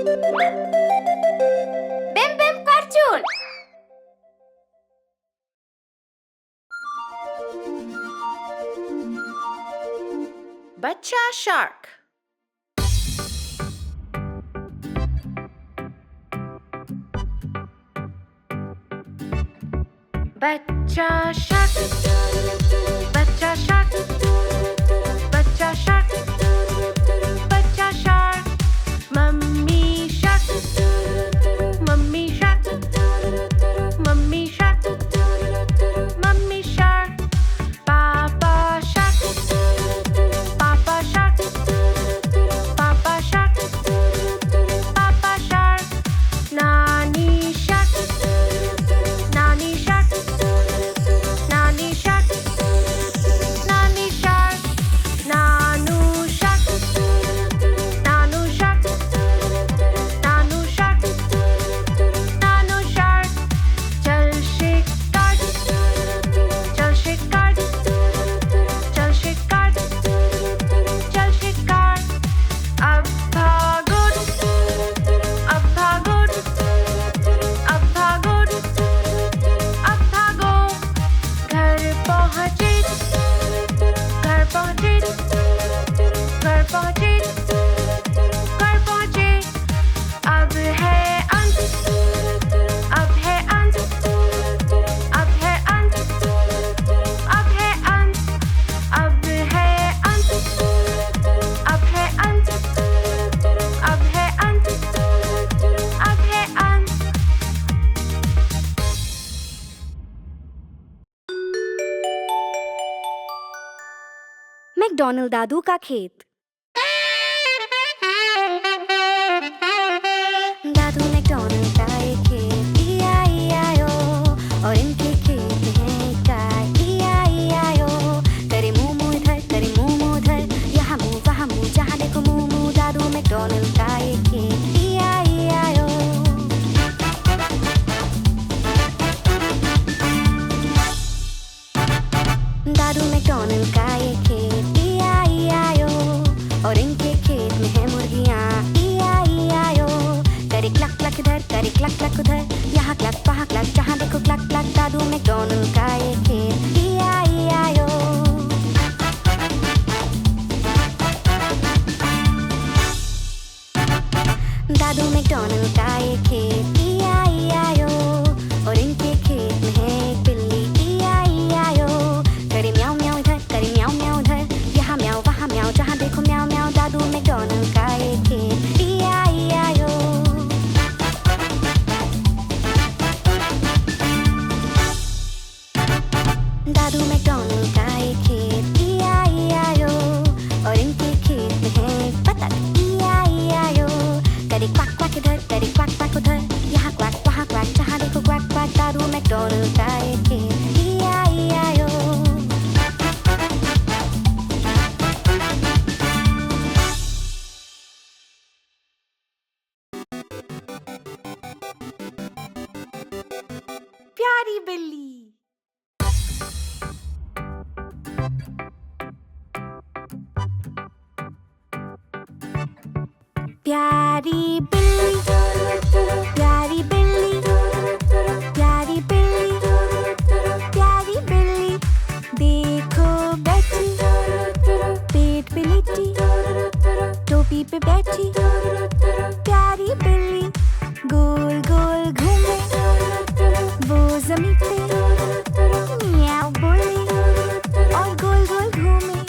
Bim Bim Cartoon. Bachcha Shark. Bachcha Shark. Bachcha Shark. Bachcha Shark. Bachcha Shark. Mummy Shark. Mummy Shark. Mummy Shark. Mummy Shark. Papa Shark. Papa Shark. Papa Shark. Papa Shark. Nani Shark. Nani Shark. Nani Shark. Nani Shark. Nanu Shark. Nanu Shark. Nanu Shark. Nanu Shark. Chal shikar. Chal shikar. Chal shikar. Chal shikar. Ab bhagod. Ab bhagod. Ab bhagod. अब भागो घर पहुंचे घर पहुंचे घर पहुंचे घर पहुंचे अब है अंत अब है अंत अब है अंत अब है अंत अब है अंत अब है अंत अब है अंत अब है अंत मैकडॉनल्ड दादू का खेत। दादू मैकडॉनल्ड का एक खेत E-I-E-I-O, और इनके खेत में है एक गाय E-I-E-I-O। करे मुंह मुंह इधर, करे मुंह मुंह उधर, यहाँ मुंह वहाँ मुंह, जहाँ देखो मुंह मुंह। दादू मैकडॉनल्ड का एक खेत E-I-E-I-O। दादू मैकडॉनल्ड का एक खेत E-I-E-I-O, और इनके खेत में है मुर्गियाँ E-I-E-I-O। करे क्लक क्लक इधर, करे क्लक क्लक उधर, यहाँ क्लक वहाँ क्लक, जहाँ देखो क्लक क्लक। दादू मैकडॉनल्ड का एक खेत E-I-E-I-O। दादू मैकडॉनल्ड का एक खेत E-I-E-I-O, और इनके खेत में है एक बिल्ली E-I-E-I-O। करे म्याऊ म्याऊ इधर, करे म्याऊ म्याऊ उधर, यहाँ म्याऊ वहाँ म्याऊ, जहाँ देखो म्याऊ म्याऊ। दादू मैकडॉनल्ड का एक खेत E-I-E-I-O। दादू मैकडॉनल्ड का एक खेत E-I-E-I-O, और इनके खेत में है एक बतख E-I-E-I-O। करे क्वाक क्वाक इधर, करे क्वाक क्वाक उधर, यहाँ क्वाक वहाँ क्वाक, जहाँ देखो क्वाक क्वाक। दादू मैकडॉनल्ड का एक खेत E-I-E-I-O। प्यारी बिल्ली। प्यारी बिल्ली, प्यारी बिल्ली, प्यारी बिल्ली, प्यारी बिल्ली, देखो बैठी, पेट पे लेटी, टोपी पे बैठी। प्यारी बिल्ली गोल गोल घूमे, वो जमीन पे मियाऊ बोले, और गोल गोल घूमे,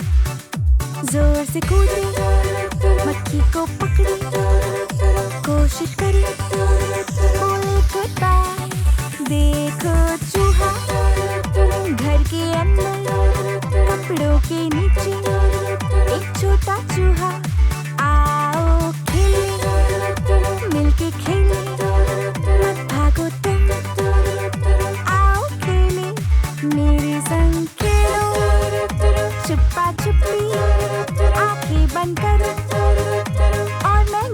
जोर से कूदे, मक्खी को पकड़े, कोशिश करी, बोले गुड बाय। देखो चूहा घर के अंदर, कपड़ों के नीचे, एक छोटा चूहा। आओ खेले, मिलके खेले, मत भागो तुम, आओ खेले, मेरे संग खेलो, छुपा छुपी, आंखें बंद करो, और मैं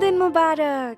जन्मदिन मुबारक।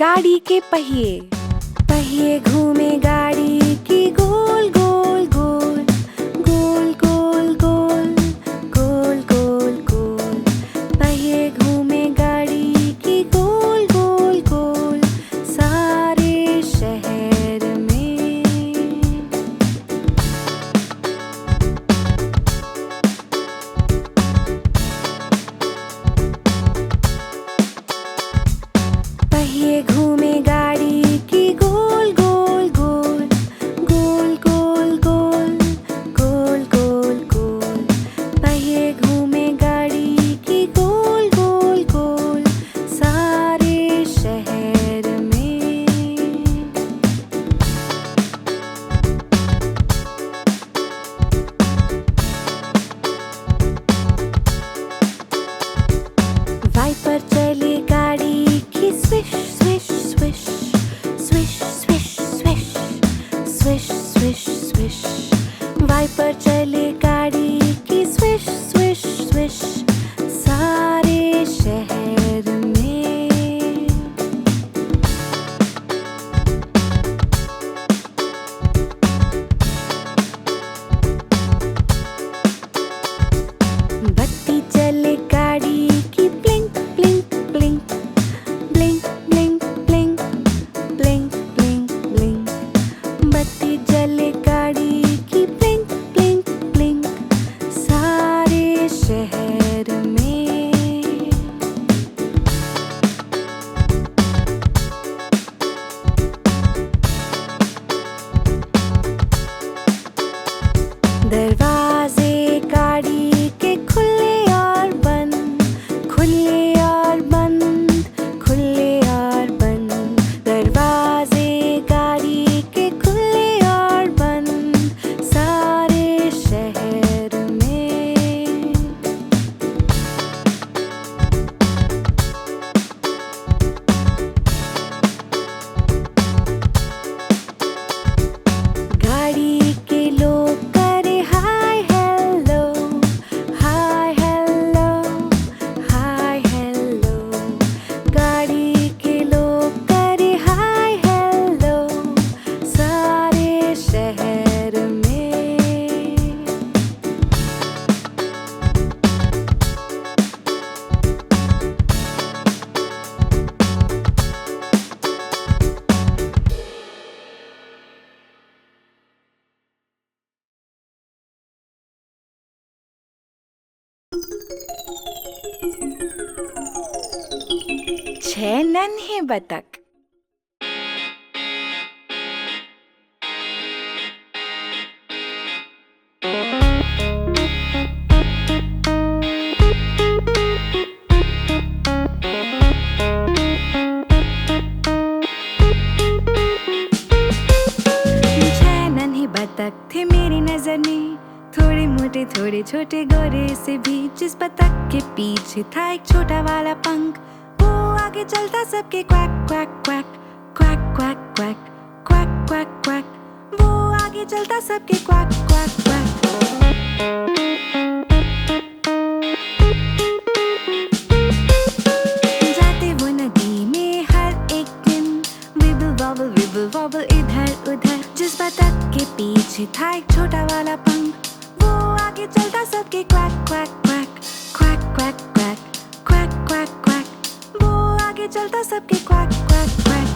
गाड़ी के पहिए, पहिए घूमे गाड़ी की गोल गोल गोल, गोल गोल गोल। स्विश स्विश स्विश, वाइपर चले गाड़ी की स्विश स्विश स्विश, सारे शहर में। बत्ती चले गाड़ी की blink blink blink, blink blink blink, blink blink blink, बत्ती जले गाड़ी की ब्लिंक ब्लिंक ब्लिंक, सारे शहर में। दरवाजे गाड़ी के खुले और बंद, खुले और बंद, खुले और बंद, दरवाजे गाड़ी के खुले और बंद, सारे शहर में। गाड़ी के लोग करे hi hello, hi hello, hi hello, गाड़ी के लोग करे हाय हेलो, सारे शहर में। छह नन्हे बतख। छह नन्हे बतख थे मेरी नजर में, थोड़े मोटे थोड़े छोटे गोरे से भी। जिस बतख के पीछे था एक छोटा वाला पंख, वो आगे चलता सबके quack quack quack, quack quack quack, quack quack quack, वो आगे चलता सबके क्वैक क्वैक क्वैक। जाते वो नदी में हर एक दिन, विबल वॉबल इधर उधर। जिस बतख के पीछे था एक छोटा वाला पंख, वो आगे चलता सबके quack quack quack, quack quack quack, quack quack quack, वो आगे चलता सबके क्वैक क्वैक क्वैक।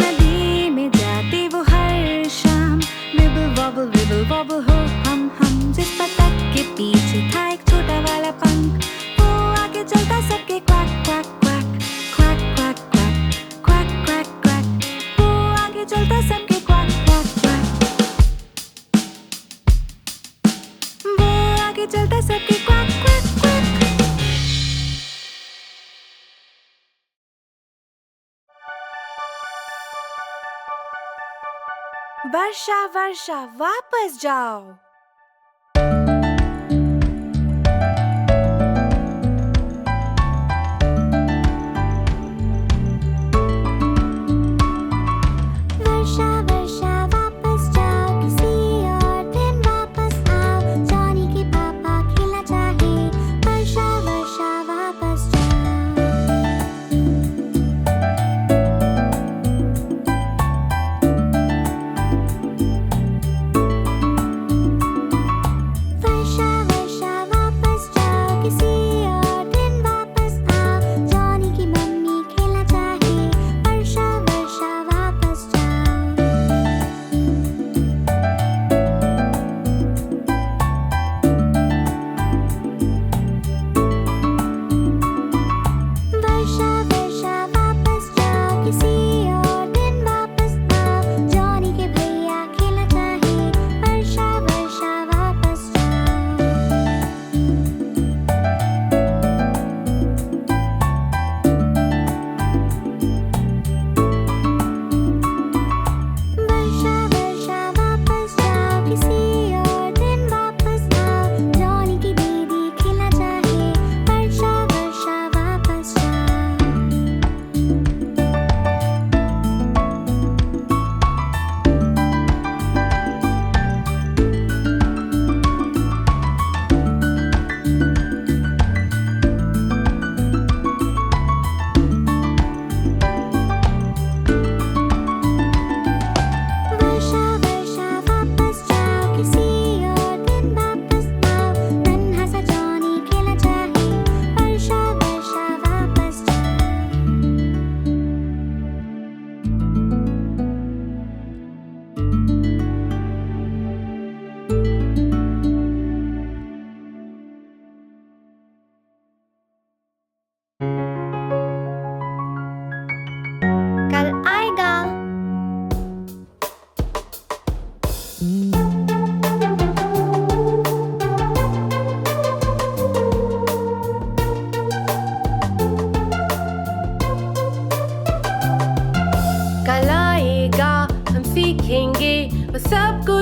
नदी में जाते वो हर शाम, विबल वॉबल हो हम। जिस बतख के पीछे था एक छोटा वाला पंख, वो आगे चलता सबके quack quack quack, quack quack quack, quack quack quack, वो आगे चलता सबके क्वैक क्वैक क्वैक, वो आगे चलता सबके क्वैक क्वैक क्वैक। वर्षा वर्षा वापस जाओ। वर्षा वर्षा वापस जाओ, किसी और दिन वापस आओ। जॉनी के पापा खेलना चाहे, वर्षा वर्षा वापस जाओ।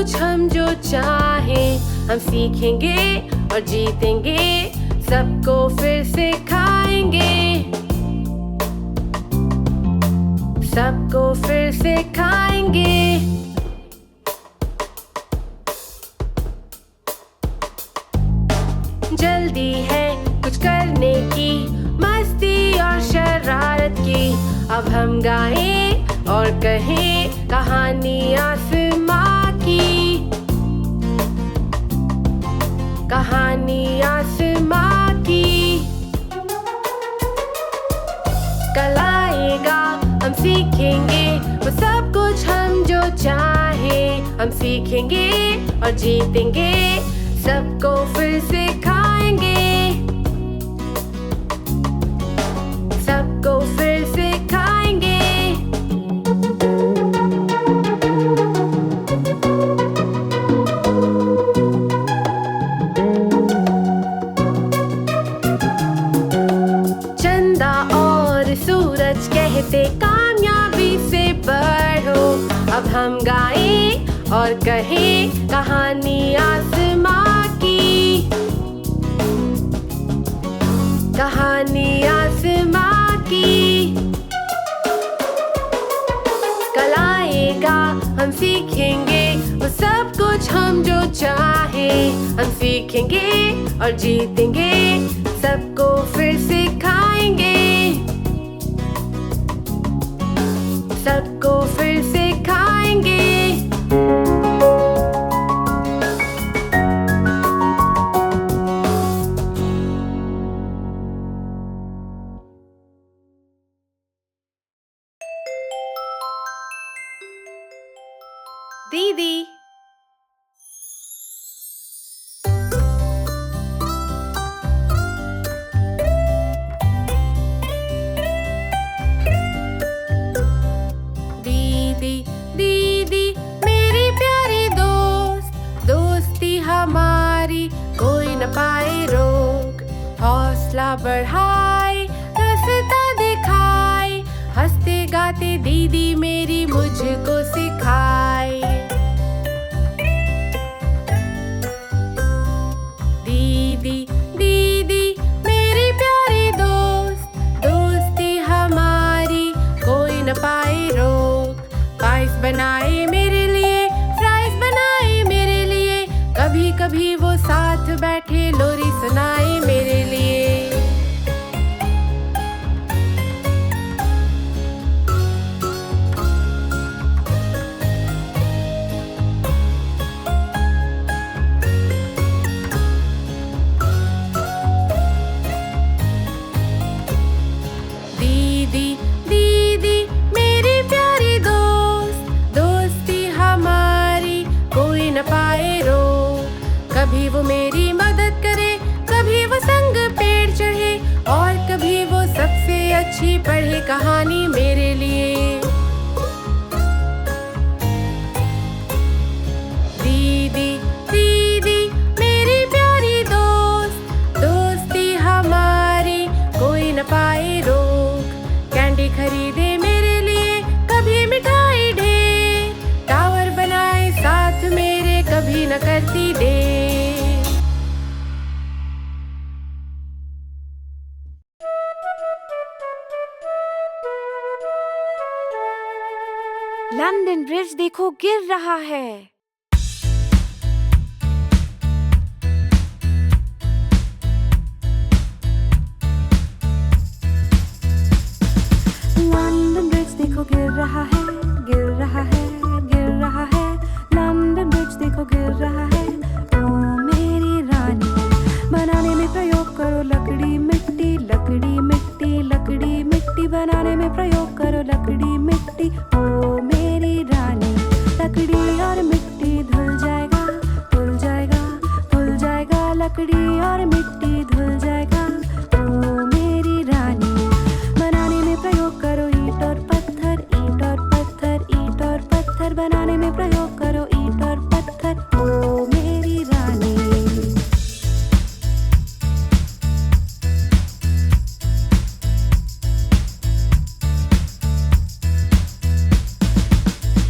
कुछ हम जो चाहें हम सीखेंगे और जीतेंगे, सबको फिर सिखाएंगे, सबको फिर सिखाएंगे। जल्दी है कुछ करने की, मस्ती और शरारत की, अब हम गाएं और कहें कहानी आसमां की, कहानी आसमां की। कल आएगा हम सीखेंगे वो सब कुछ हम जो चाहें हम सीखेंगे और जीतेंगे, सबको फिर सिखाएंगे, सबको फिर सिखाएंगे। चंदा और सूरज कहते कामयाबी से बढ़ो, अब हम गाएं और कहें कहानी आसमां की, कहानी आसमां की। कल आएगा हम सीखेंगे वो सब कुछ हम जो चाहें हम सीखेंगे और जीतेंगे, सबको फिर सिखाएंगे, सबको फिर सिखाएंगे। दीदी दीदी दीदी मेरी प्यारी दोस्त, दोस्ती हमारी कोई न पाए रोक, हौसला बढ़ाए रास्ता दिखाए, हंसते गाते दीदी मेरी मुझको सिखाए। दीदी दीदी मेरी प्यारी दोस्त, दोस्ती हमारी कोई न पाए रोक, पायस बनाए मेरे लिए, फ्राइज बनाए मेरे लिए, कभी कभी वो साथ बैठे लोरी सुनाए मेरे लिए। दीदी दीदी मेरी प्यारी दोस्त, दोस्ती हमारी कोई न पाए रोक, कभी वो मेरी मदद करे, कभी वो संग पेड़ चढ़े, और कभी वो सबसे अच्छी पढ़े कहानी मेरे लिए। दीदी दीदी मेरी प्यारी दोस्त, दोस्ती हमारी कोई न पाए रोक, कैंडी खरीदे मेरे लिए, कभी मिठाई ढेर, टावर बनाए साथ मेरे, कभी न करती देर। लंदन ब्रिज देखो गिर रहा है। लंदन ब्रिज देखो गिर रहा है, गिर रहा है, गिर रहा है। लंदन ब्रिज देखो गिर रहा है। ओ मेरी रानी, बनाने में प्रयोग करो लकड़ी मिट्टी, लकड़ी मिट्टी, लकड़ी मिट्टी, बनाने में प्रयोग करो लकड़ी मिट्टी। ओ मेरी रानी, लकड़ी और मिट्टी धुल जाएगा, धुल जाएगा, धुल जाएगा, लकड़ी और मिट्टी धुल जाएगा। ओ मेरी रानी, बनाने में प्रयोग करो ईंट और पत्थर, ईंट और पत्थर, ईंट और पत्थर, बनाने में प्रयोग करो ईंट और पत्थर। ओ मेरी रानी।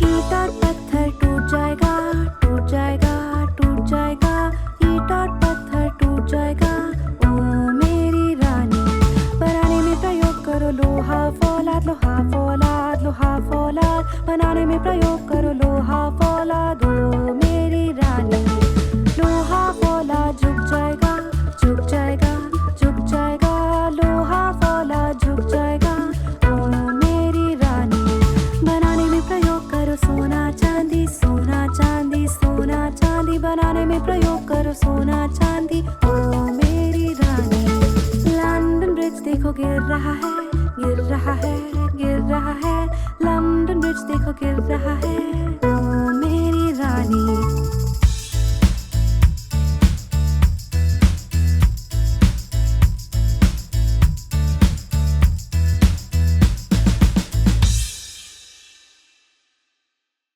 ईंट और पत्थर टूट जाएगा, टूट देखो गिर रहा है, गिर रहा है, गिर रहा है। लंदन ब्रिज देखो गिर रहा है।